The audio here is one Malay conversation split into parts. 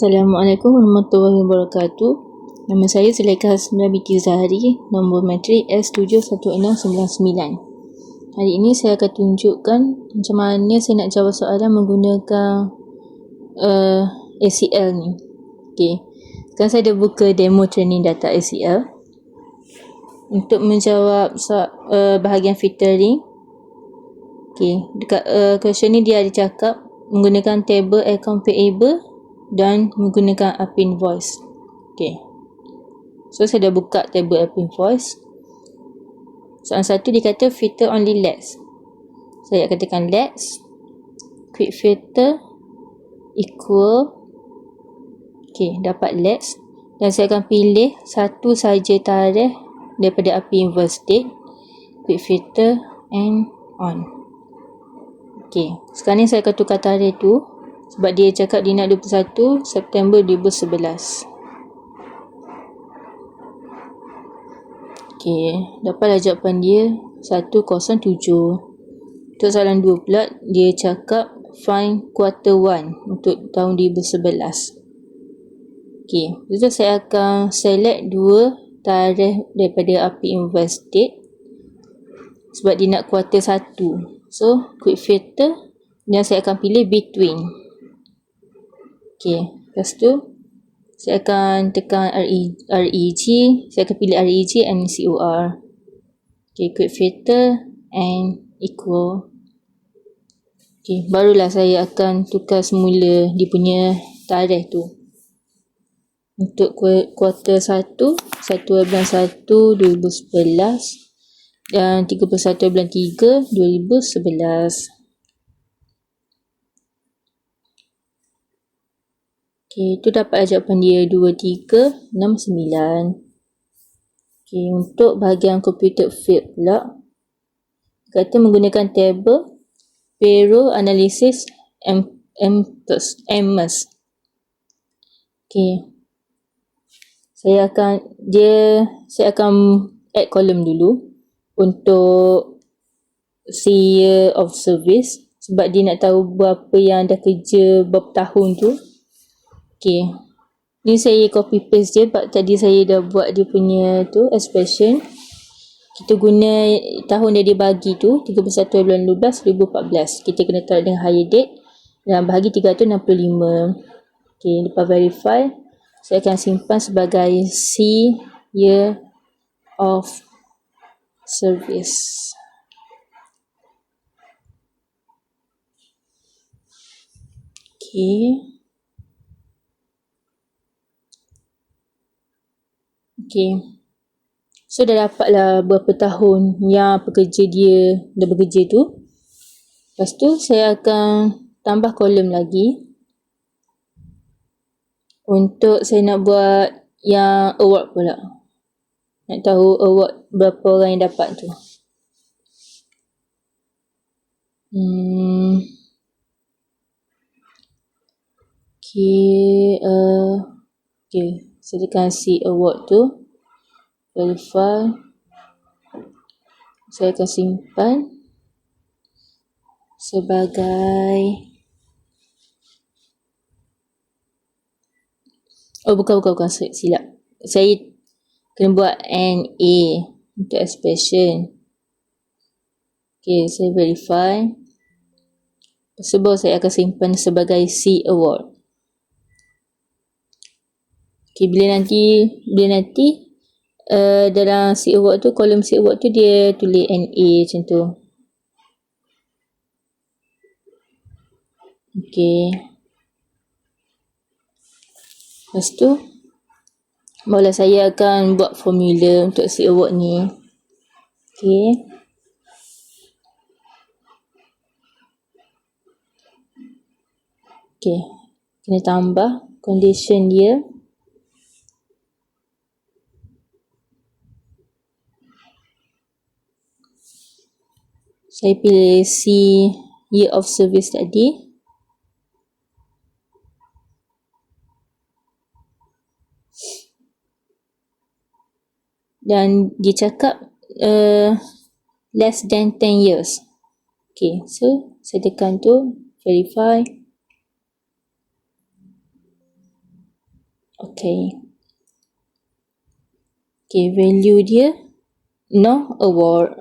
Assalamualaikum warahmatullahi wabarakatuh. Nama saya Zulaikha Hasna binti Zahari, nombor matrik S71699. Hari ini saya akan tunjukkan macam mana saya nak jawab soalan menggunakan ACL ni. Okey. Sekarang saya dah buka demo training data ACL. Untuk menjawab bahagian filtering. Okey, dekat question ni dia ada cakap menggunakan table account payable dan menggunakan app invoice. Okey. So saya dah buka table app invoice. Soalan satu dia kata filter only let's. Saya katakan let's quick filter equal. Okey, dapat let's dan saya akan pilih satu saja tarikh daripada app invoice date, quick filter and on. Okey, sekarang ni saya akan tukar tarikh tu sebab dia cakap dia nak 21 September 2011. Okey, dapatlah jawapan dia 107. Untuk soalan 2 pula, dia cakap find quarter 1 untuk tahun 2011. Okey, jadi saya akan select dua tarikh daripada api invoice date sebab dia nak quarter 1. So, quick filter dan saya akan pilih between. Okey, lepas tu saya akan tekan REG, saya akan pilih REG and COR. Okey, quick filter and equal. Okey, barulah saya akan tukar semula dia punya tarikh tu. Untuk kuarter 1, 1 bulan 1 2011 dan 31 bulan 3 2011. Okey, itu dapat jawapan dia 2369. Okey, untuk bahagian computed field pula, kata menggunakan table payroll analysis MS. Okey, saya akan add column dulu untuk year of service sebab dia nak tahu berapa yang dah kerja berapa tahun tu. Okey, ni saya copy paste je sebab tadi saya dah buat dia punya tu expression. Kita guna tahun yang dia bagi tu 31 bulan 12 2014. Kita kena tarik dengan higher date dan bahagi 365. Okey, lepas verify saya akan simpan sebagai C year of service. Okey. Okey. So dah dapatlah berapa tahun yang pekerja dia dah bekerja tu. Lepas tu saya akan tambah kolom lagi. Untuk saya nak buat yang award pula. Nak tahu award berapa orang yang dapat tu. Okey, saya tekan si award tu. Verify. Saya akan simpan sebagai bukan silap. Saya kena buat NA untuk expression. Okey, saya verify. Sebab saya akan simpan sebagai C award. Okey, bila nanti dalam C award tu, kolom C award tu dia tulis NA macam tu. Okey. Lepas tu barulah saya akan buat formula untuk C award ni. Okey. Okey, kena tambah condition dia. Saya pilih C year of service tadi. Dan dia cakap less than 10 years. Okay, so saya tekan tu, verify. Okay. Okay, value dia no award.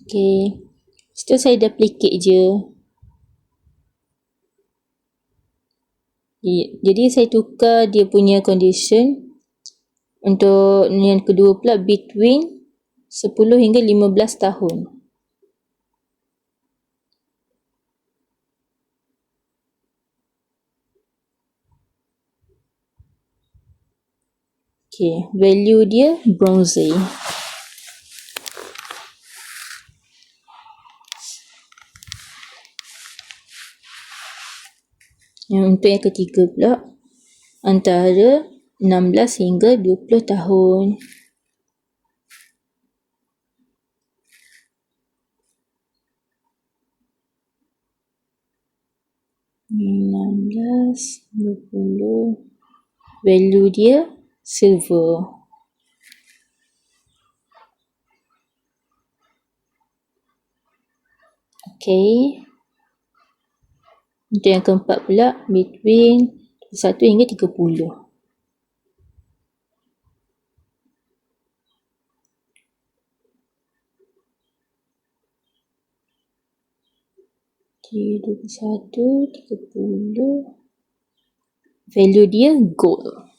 Okay. Lepas tu saya duplicate je. Jadi saya tukar dia punya condition untuk yang kedua pula between 10 hingga 15 tahun. Okay, value dia bronze. Untuk yang ketiga pula antara 16 hingga 20 tahun. (16, 20) value dia silver. Okay. Untuk yang keempat pula between 1 hingga 30. Okay, 21, 30. Value dia gold.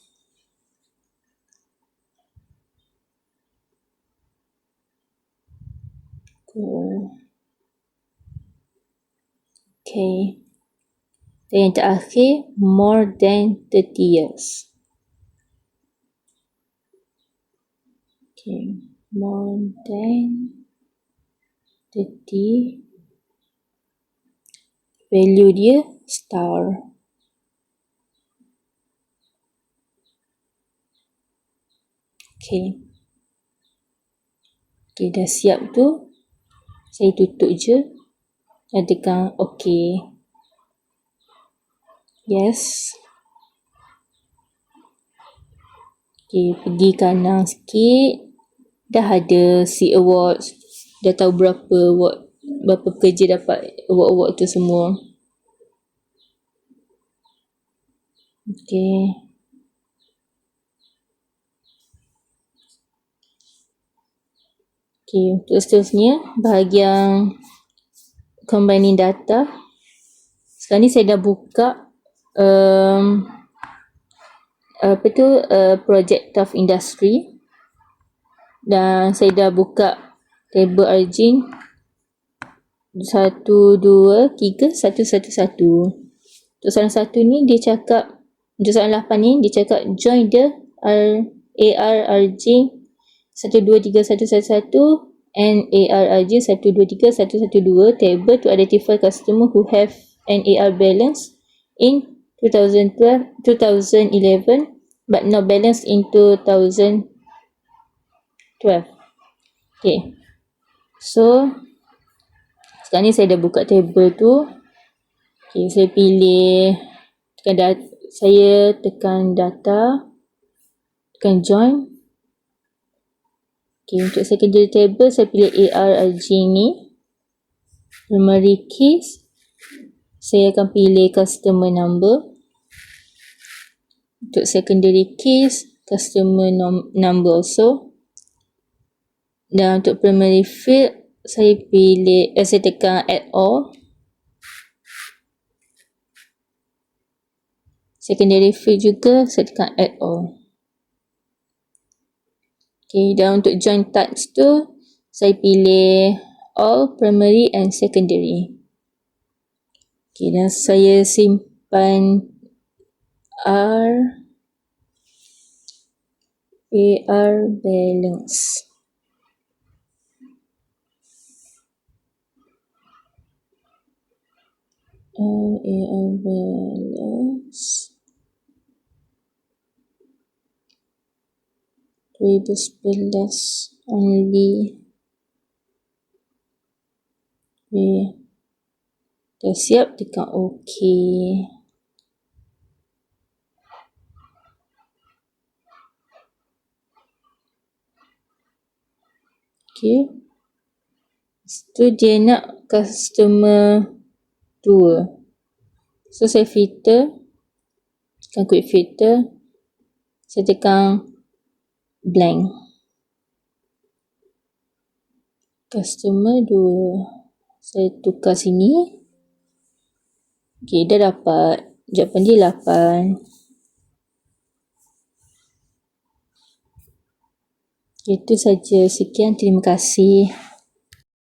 Gold. Okay. Dan yang terakhir, more than 30 years. Okay, more than 30. Value dia star. Okay. Okay, dah siap tu. Saya tutup je. Dan tekan okay. Yes. Okay, pergi kanan sikit. Dah ada C Awards. Dah tahu berapa award, berapa pekerja dapat award-award tu semua. Okay. Okay, untuk seterusnya bahagian combining data. Sekarang ni saya dah buka project of industry. Dan saya dah buka table origin 1, 2, 3, 1, 1, 1. Untuk soalan 1 ni dia cakap, untuk soalan 8 ni dia cakap join the ARRG 1, 2, 3, 1, 1, 1 and ARRG 1, 2, 3, 1, 1, 2 table to identify customer who have an AR balance in 2011 but no balance in 2012. Okay. So sekarang ni saya dah buka table tu. Okay, saya pilih saya tekan data, tekan join. Okay, untuk secondary table saya pilih ARRG ni. Primary keys saya akan pilih customer number. Untuk secondary keys customer number also. Dan untuk primary field saya pilih saya tekan add all. Secondary field juga saya tekan add all. Okay, dan untuk join types tu saya pilih all, primary and secondary. Okay, dan saya simpan AR balance. AR balance 2011 only. Okay. Dah siap, tekan OK. Okay. Lepas tu dia nak customer 2. So saya filter, tekan quick filter, saya tekan blank. Customer 2. Saya tukar sini. Okey, dah dapat. Sekejap panggil 8. Itu saja. Sekian, terima kasih.